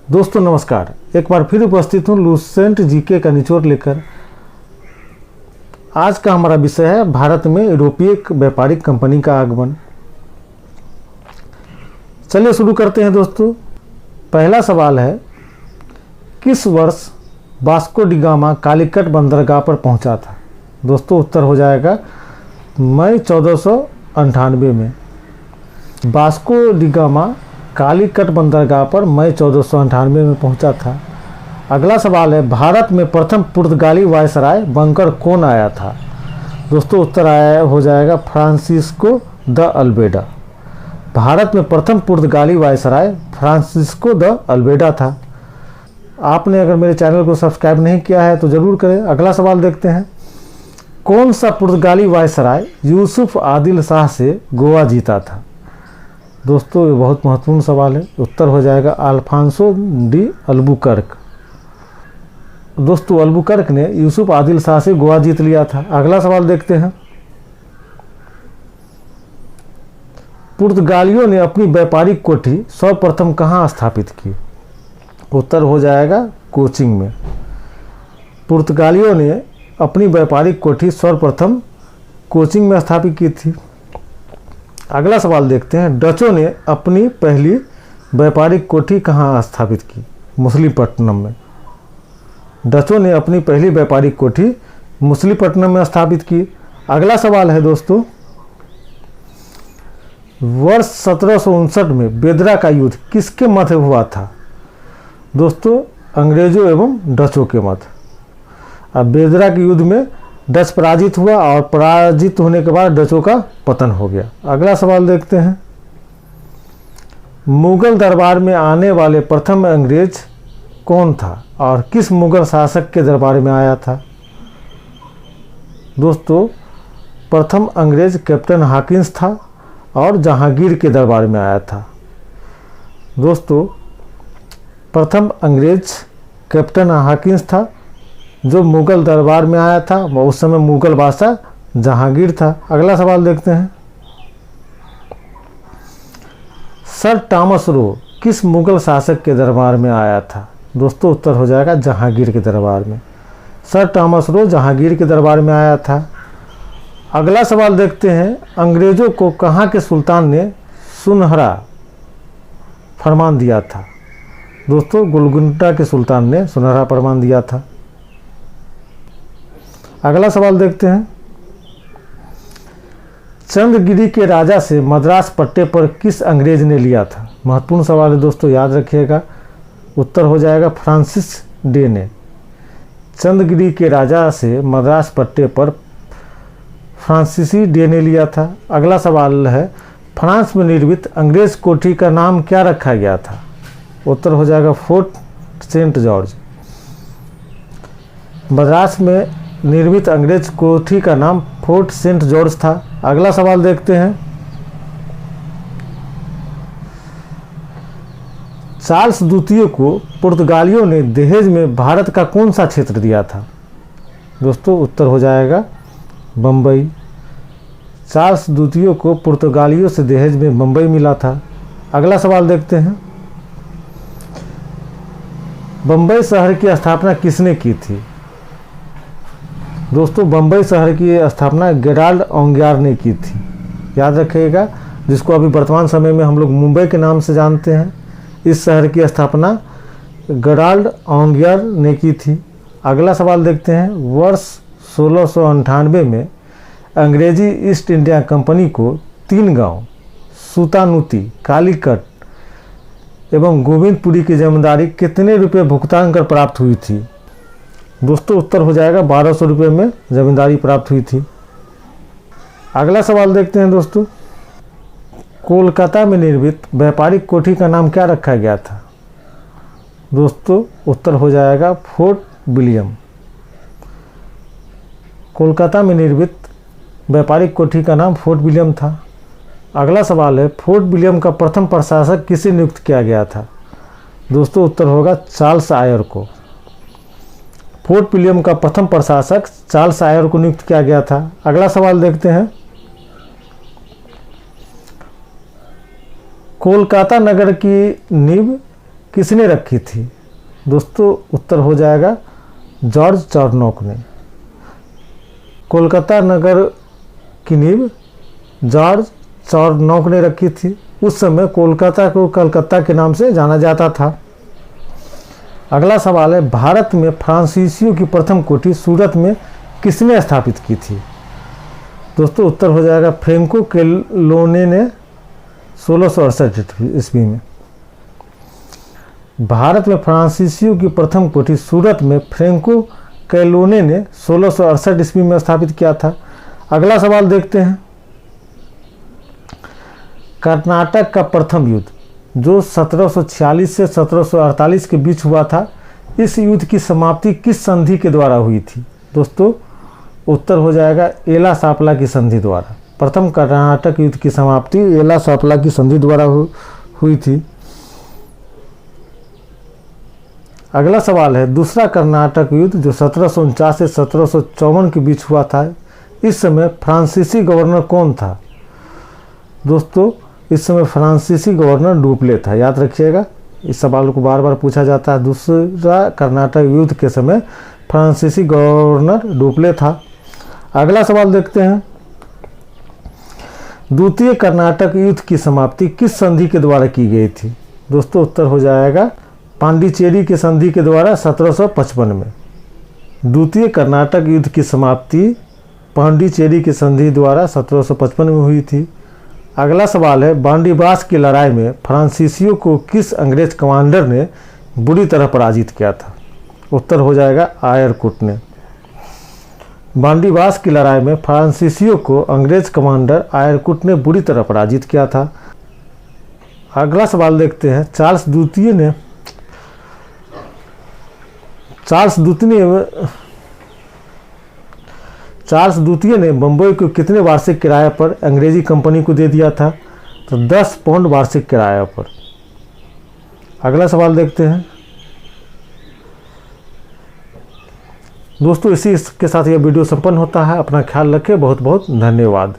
दोस्तों नमस्कार, एक बार फिर उपस्थित हूँ लूसेंट जीके का निचोड़ लेकर। आज का हमारा विषय है भारत में यूरोपीय व्यापारिक कंपनी का आगमन। चलिए शुरू करते हैं दोस्तों। पहला सवाल है, किस वर्ष वास्को डी गामा कालीकट बंदरगाह पर पहुंचा था? दोस्तों उत्तर हो जाएगा मई 1498 में। वास्को डी गामा कालीकट बंदरगाह पर मई 1498 में पहुंचा था। अगला सवाल है, भारत में प्रथम पुर्तगाली वायसराय बनकर कौन आया था? दोस्तों उत्तर हो जाएगा फ्रांसिस्को द अल्वेडा। भारत में प्रथम पुर्तगाली वायसराय फ्रांसिस्को द अल्वेडा था। आपने अगर मेरे चैनल को सब्सक्राइब नहीं किया है तो ज़रूर करें। अगला सवाल देखते हैं, कौन सा पुर्तगाली वायसराय यूसुफ आदिल शाह से गोवा जीता था? दोस्तों ये बहुत महत्वपूर्ण सवाल है। उत्तर हो जाएगा अल्फांसो डी अल्बुकर्क। दोस्तों अल्बुकर्क ने यूसुफ आदिल शाह से गोवा जीत लिया था। अगला सवाल देखते हैं, पुर्तगालियों ने अपनी व्यापारिक कोठी सर्वप्रथम कहाँ स्थापित की? उत्तर हो जाएगा कोचिंग में। पुर्तगालियों ने अपनी व्यापारिक कोठी सर्वप्रथम कोचिंग में स्थापित की थी। अगला सवाल देखते हैं, डचों ने अपनी पहली व्यापारिक कोठी कहाँ स्थापित की? मछलीपट्टनम में। डचों ने अपनी पहली व्यापारिक कोठी मछलीपट्टनम में स्थापित की। अगला सवाल है दोस्तों, वर्ष 1759 में बेदरा का युद्ध किसके मध्य हुआ था? दोस्तों अंग्रेजों एवं डचों के मध्य। अब बेदरा के युद्ध में डच पराजित हुआ और पराजित होने के बाद डचों का पतन हो गया। अगला सवाल देखते हैं, मुगल दरबार में आने वाले प्रथम अंग्रेज कौन था और किस मुगल शासक के दरबार में आया था? दोस्तों प्रथम अंग्रेज कैप्टन हॉकिंस था और जहांगीर के दरबार में आया था। दोस्तों प्रथम अंग्रेज कैप्टन हॉकिंस था जो मुगल दरबार में आया था। उस समय मुगल बादशाह जहांगीर था। अगला सवाल देखते हैं, सर टॉमस रो किस मुगल शासक के दरबार में आया था? दोस्तों उत्तर हो जाएगा जहांगीर के दरबार में। सर टॉमस रो जहांगीर के दरबार में आया था। अगला सवाल देखते हैं, अंग्रेजों को कहाँ के सुल्तान ने सुनहरा फरमान दिया था? दोस्तों गोलकुंडा के सुल्तान ने सुनहरा फरमान दिया था। अगला सवाल देखते हैं, चंद्रगिरी के राजा से मद्रास पट्टे पर किस अंग्रेज ने लिया था? महत्वपूर्ण सवाल है दोस्तों, याद रखिएगा। उत्तर हो जाएगा फ्रांसिस डे ने। चंद्रगिरी के राजा से मद्रास पट्टे पर फ्रांसीसी डे ने लिया था। अगला सवाल है, फ्रांस में निर्मित अंग्रेज कोठी का नाम क्या रखा गया था? उत्तर हो जाएगा फोर्ट सेंट जॉर्ज। मद्रास में निर्मित अंग्रेज कोठी का नाम फोर्ट सेंट जॉर्ज था। अगला सवाल देखते हैं, चार्ल्स द्वितीय को पुर्तगालियों ने दहेज में भारत का कौन सा क्षेत्र दिया था? दोस्तों उत्तर हो जाएगा बम्बई। चार्ल्स द्वितीय को पुर्तगालियों से दहेज में बम्बई मिला था। अगला सवाल देखते हैं, बम्बई शहर की स्थापना किसने की थी? दोस्तों बम्बई शहर की स्थापना गेराल्ड ओंगियार ने की थी। याद रखिएगा, जिसको अभी वर्तमान समय में हम लोग मुंबई के नाम से जानते हैं। इस शहर की स्थापना गेराल्ड ओंगियार ने की थी। अगला सवाल देखते हैं, वर्ष 1698 में अंग्रेजी ईस्ट इंडिया कंपनी को 3 गांव सुतानुती, कालीकट एवं गोविंदपुरी की जमींदारी कितने रुपए भुगतान कर प्राप्त हुई थी? दोस्तों उत्तर हो जाएगा 1200 रुपये में जमींदारी प्राप्त हुई थी। अगला सवाल देखते हैं दोस्तों, कोलकाता में निर्मित व्यापारिक कोठी का नाम क्या रखा गया था? दोस्तों उत्तर हो जाएगा फोर्ट विलियम। कोलकाता में निर्मित व्यापारिक कोठी का नाम फोर्ट विलियम था। अगला सवाल है, फोर्ट विलियम का प्रथम प्रशासक किसे नियुक्त किया गया था? दोस्तों उत्तर होगा चार्ल्स आयर को। फोर्ट विलियम का प्रथम प्रशासक चार्ल्स आयर को नियुक्त किया गया था। अगला सवाल देखते हैं, कोलकाता नगर की नींव किसने रखी थी? दोस्तों उत्तर हो जाएगा जॉर्ज चार्नोक ने। कोलकाता नगर की नींव जॉर्ज चार्नोक ने रखी थी। उस समय कोलकाता को कलकत्ता के नाम से जाना जाता था। अगला सवाल है, भारत में फ्रांसीसियों की प्रथम कोठी सूरत में किसने स्थापित की थी? दोस्तों उत्तर हो जाएगा फ्रेंको कैलोने ने 1668 ईस्वी में। भारत में फ्रांसीसियों की प्रथम कोठी सूरत में फ्रेंको कैलोने ने 1668 ईस्वी में स्थापित किया था। अगला सवाल देखते हैं, कर्नाटक का प्रथम युद्ध जो 1746 से 1748 के बीच हुआ था, इस युद्ध की समाप्ति किस संधि के द्वारा हुई थी? दोस्तों उत्तर हो जाएगा एला सापला की संधि द्वारा। प्रथम कर्नाटक युद्ध की समाप्ति एला सापला की संधि द्वारा हुई थी। अगला सवाल है, दूसरा कर्नाटक युद्ध जो 1749 से 1754 के बीच हुआ था, इस समय फ्रांसीसी गवर्नर कौन था? दोस्तों इस समय फ्रांसीसी गवर्नर डुप्ले था। याद रखिएगा, इस सवाल को बार बार पूछा जाता है। दूसरा कर्नाटक युद्ध के समय फ्रांसीसी गवर्नर डुप्ले था। अगला सवाल देखते हैं, द्वितीय कर्नाटक युद्ध की समाप्ति किस संधि के द्वारा की गई थी? दोस्तों उत्तर हो जाएगा पांडिचेरी की संधि के द्वारा 1755 में। द्वितीय कर्नाटक युद्ध की समाप्ति पांडिचेरी की संधि द्वारा 1755 में हुई थी। अगला सवाल है, बांडीबास की लड़ाई में फ्रांसीसियों को किस अंग्रेज कमांडर ने बुरी तरह पराजित किया था? उत्तर हो जाएगा आयरकुट ने। बांडीबास की लड़ाई में फ्रांसीसियों को अंग्रेज कमांडर आयरकुट ने बुरी तरह पराजित किया था। अगला सवाल देखते हैं, चार्ल्स द्वितीय ने बम्बई को कितने वार्षिक किराए पर अंग्रेजी कंपनी को दे दिया था? तो 10 पाउंड वार्षिक किराए पर। अगला सवाल देखते हैं। दोस्तों इसी के साथ यह वीडियो संपन्न होता है। अपना ख्याल रखें। बहुत बहुत धन्यवाद।